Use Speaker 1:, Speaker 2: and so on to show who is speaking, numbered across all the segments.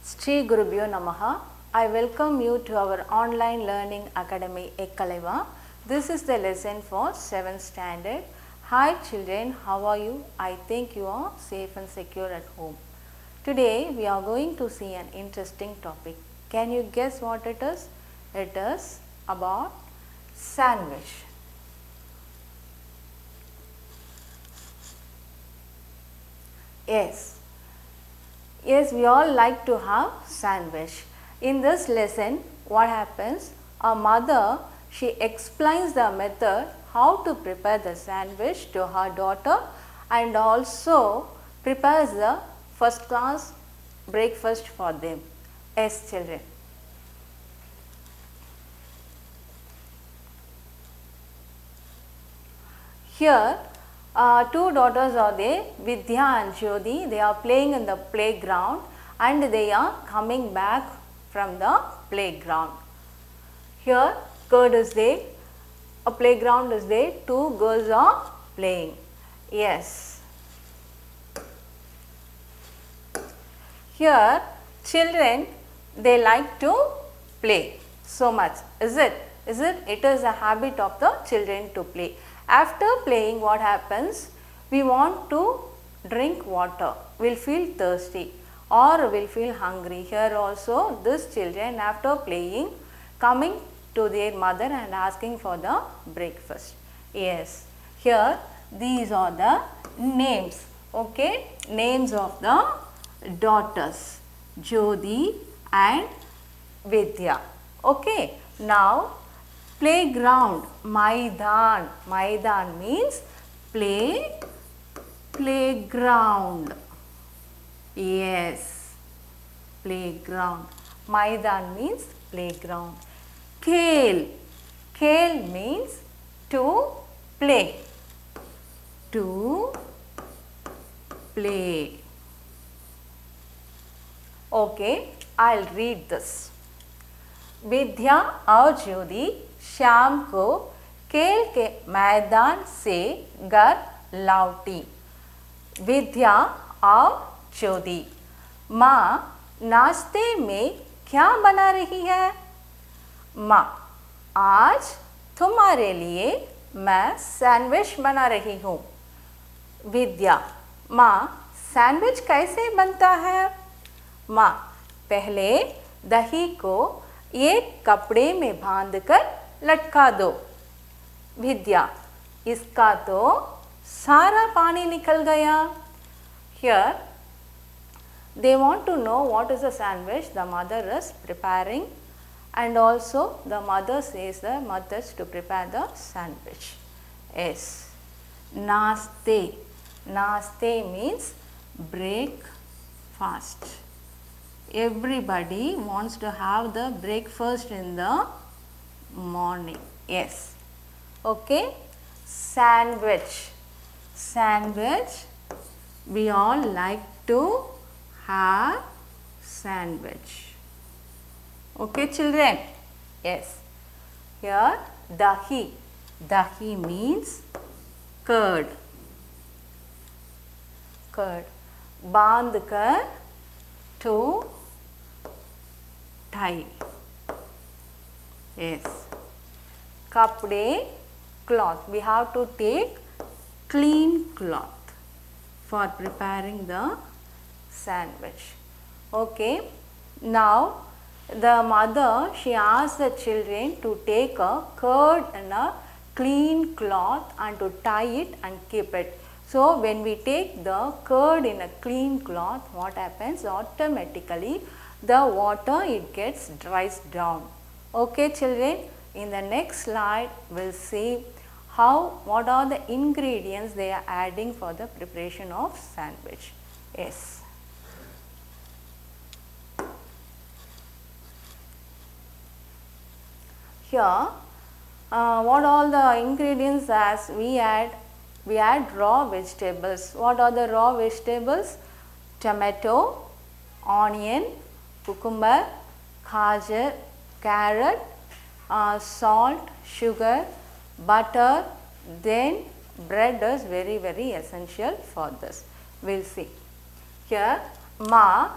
Speaker 1: Sri Gurubhyo Namaha. I welcome you to our online learning academy Ekkalaiva. This is the lesson for 7th standard. Hi children, how are you? I think you are safe and secure at home. Today we are going to see an interesting topic. Can you guess what it is? It is about sandwich. Yes, we all like to have sandwich. In this lesson, what happens? A mother, she explains the method how to prepare the sandwich to her daughter and also prepares the first class breakfast for them. Yes, children. Here, two daughters are there, Vidya and Jyoti. They are playing in the playground and they are coming back from the playground. Here, curd is there, a playground is there, two girls are playing. Yes. Here, children, they like to play so much, is it? It is a habit of the children to play. After playing, what happens? We want to drink water, we will feel thirsty or we will feel hungry. Here also, these children after playing, coming to their mother and asking for the breakfast. Yes, here these are the names, okay, names of the daughters, Jyoti and Vidya. Okay, now playground, Maidan. Maidan means playground. Yes, playground. Maidan means playground. Khel. Khel means to play. To play. Okay, I'll read this. विद्या और ज्योति शाम को खेल के मैदान से घर लौटी. विद्या और ज्योति, माँ नाश्ते में क्या बना रही है? माँ, आज तुम्हारे लिए मैं सैंडविच बना रही हूँ. विद्या, माँ सैंडविच कैसे बनता है? माँ, पहले दही को एक कपड़े में बांधकर लटका दो. विद्या, इसका तो सारा पानी निकल गया. Here they want to know what is the sandwich the mother is preparing and also the mother says the mothers to prepare the sandwich. Yes, naste. Naste means breakfast. Everybody wants to have the breakfast in the morning. Yes. Okay. Sandwich. Sandwich. We all like to have sandwich. Okay, children? Yes. Here, dahi. Dahi means curd. Curd. Bandhkar, to tie. Yes. Kapde, cloth. We have to take clean cloth for preparing the sandwich. Okay. Now, the mother, she asked the children to take a curd and a clean cloth and to tie it and keep it. So, when we take the curd in a clean cloth, what happens? Automatically the water, it gets dries down. Okay, children, in the next slide we will see what are the ingredients they are adding for the preparation of sandwich. Yes. Here, what all the ingredients as we add raw vegetables. What are the raw vegetables? Tomato, onion, cucumber, gajar, carrot, salt, sugar, butter, then bread is very essential for this. We will see. Here, Ma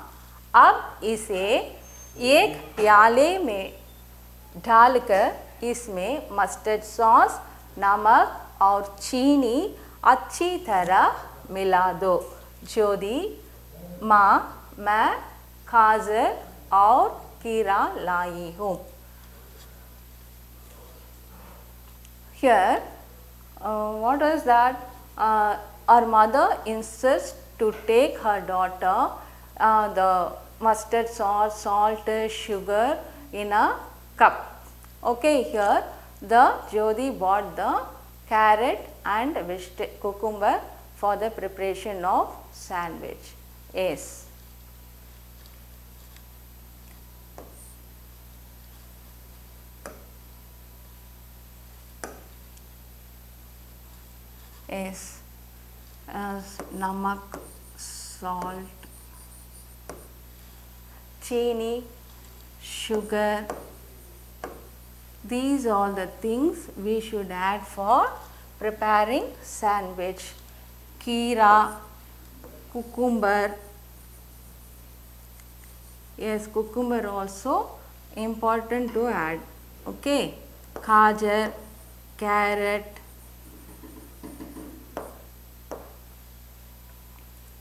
Speaker 1: अब इसे एक प्याले में डालकर इसमें mustard sauce, नमक और चीनी अच्छी तरह मिला दो। ज्योति, माँ, मैं गाजर और खीरा लाई हूँ। Here, what is that? Our mother insists to take her daughter the mustard sauce, salt, sugar in a cup. Okay, here the Jyoti bought the carrot and cucumber for the preparation of sandwich. Yes. Yes, as namak, salt, chini, sugar, these are the things we should add for preparing sandwich. Keera, cucumber, yes, cucumber also important to add. Okay, gajar, carrot.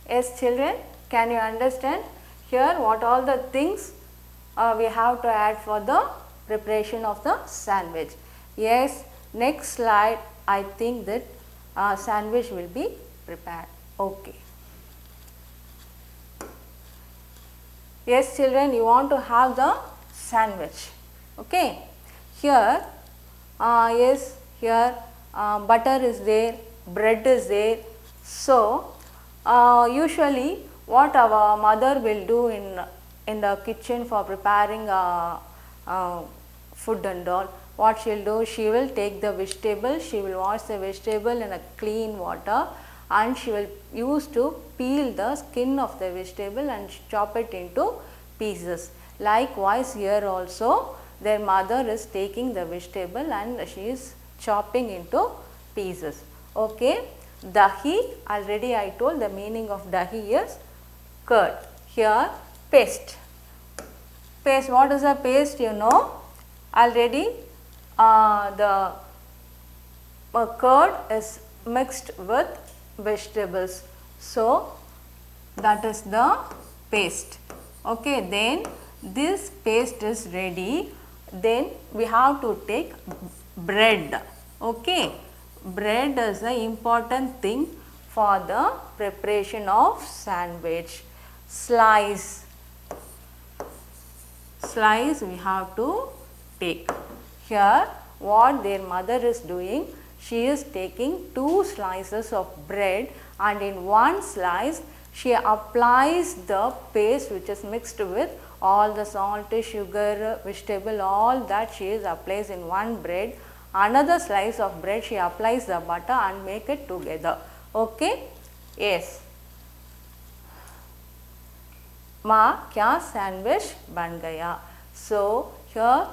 Speaker 1: Yes, children, can you understand here what all the things we have to add for the preparation of the sandwich? Yes, next slide I think that sandwich will be prepared. Okay. Yes, children, you want to have the sandwich. Okay. Here, yes, here butter is there, bread is there. So, usually what our mother will do in the kitchen for preparing food and all, what she will do, she will take the vegetable, she will wash the vegetable in a clean water and she will use to peel the skin of the vegetable and chop it into pieces. Likewise, here also their mother is taking the vegetable and she is chopping into pieces. Okay. Dahi, already I told the meaning of dahi is curd. Here paste. Paste, what is a paste? You know already the curd is mixed with vegetables. So, that is the paste. Okay, then this paste is ready. Then we have to take bread. Okay. Bread is the important thing for the preparation of sandwich. Slice we have to take. Here what their mother is doing, she is taking 2 slices of bread and in one slice she applies the paste which is mixed with all the salt, sugar, vegetable, all that she is applies in one bread. Another slice of bread she applies the butter and make it together. Okay. Yes. माँ क्या sandwich बन गया? So here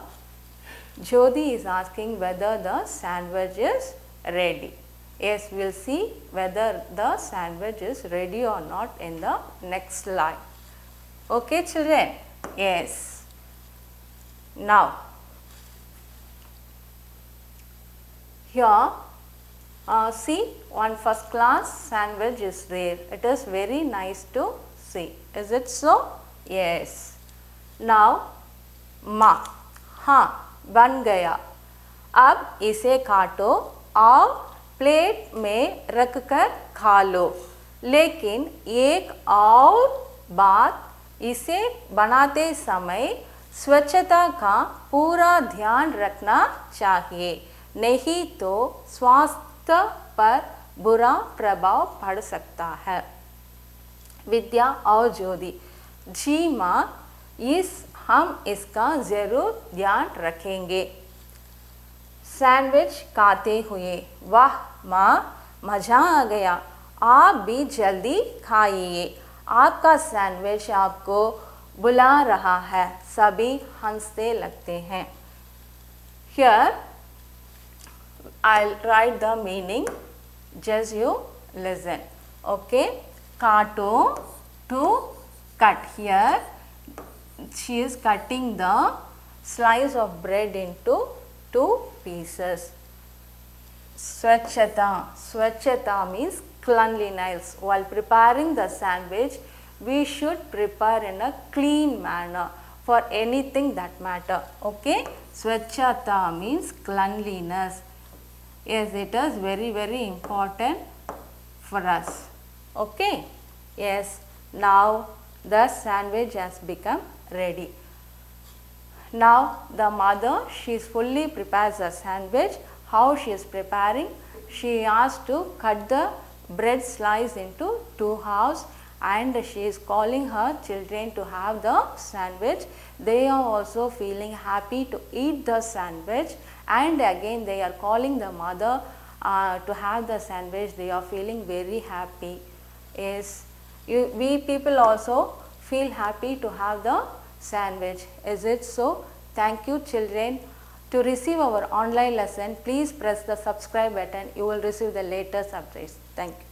Speaker 1: Jyoti is asking whether the sandwich is ready. Yes, we will see whether the sandwich is ready or not in the next slide. Okay, children? Yes. Now, here see one first class sandwich is there. It is very nice to see. Is it so? Yes. Now, माँ, हाँ बन गया. अब इसे काटो और plate में रखकर खा लो. लेकिन एक और बात, इसे बनाते समय स्वच्छता का पूरा ध्यान रखना चाहिए, नहीं तो स्वास्थ्य पर बुरा प्रभाव पड़ सकता है. विद्या और ज्योति, जी माँ, हम इसका ज़रूर ध्यान रखेंगे. सैंडविच खाते हुए, वाह माँ, मज़ा आ गया. आप भी जल्दी खाइए, आपका सैंडविच आपको बुला रहा है. सभी हंसने लगते हैं. Here I'll write the meaning, just you listen. Okay, kato, to cut. Here she is cutting the slice of bread into 2 pieces. Swachhata. Swachhata means cleanliness. While preparing the sandwich, we should prepare in a clean manner for anything that matter. Okay. Swachhata means cleanliness. Yes, it is very important for us. Okay. Yes. Now the sandwich has become ready. Now the mother, she is fully prepares the sandwich. How she is preparing? She has to cut the bread slice into 2 halves, and she is calling her children to have the sandwich. They are also feeling happy to eat the sandwich, and again they are calling the mother to have the sandwich. They are feeling very happy. Yes, we people also feel happy to have the sandwich. Is it so? Thank you, children. To receive our online lesson, please press the subscribe button. You will receive the latest updates. Thank you.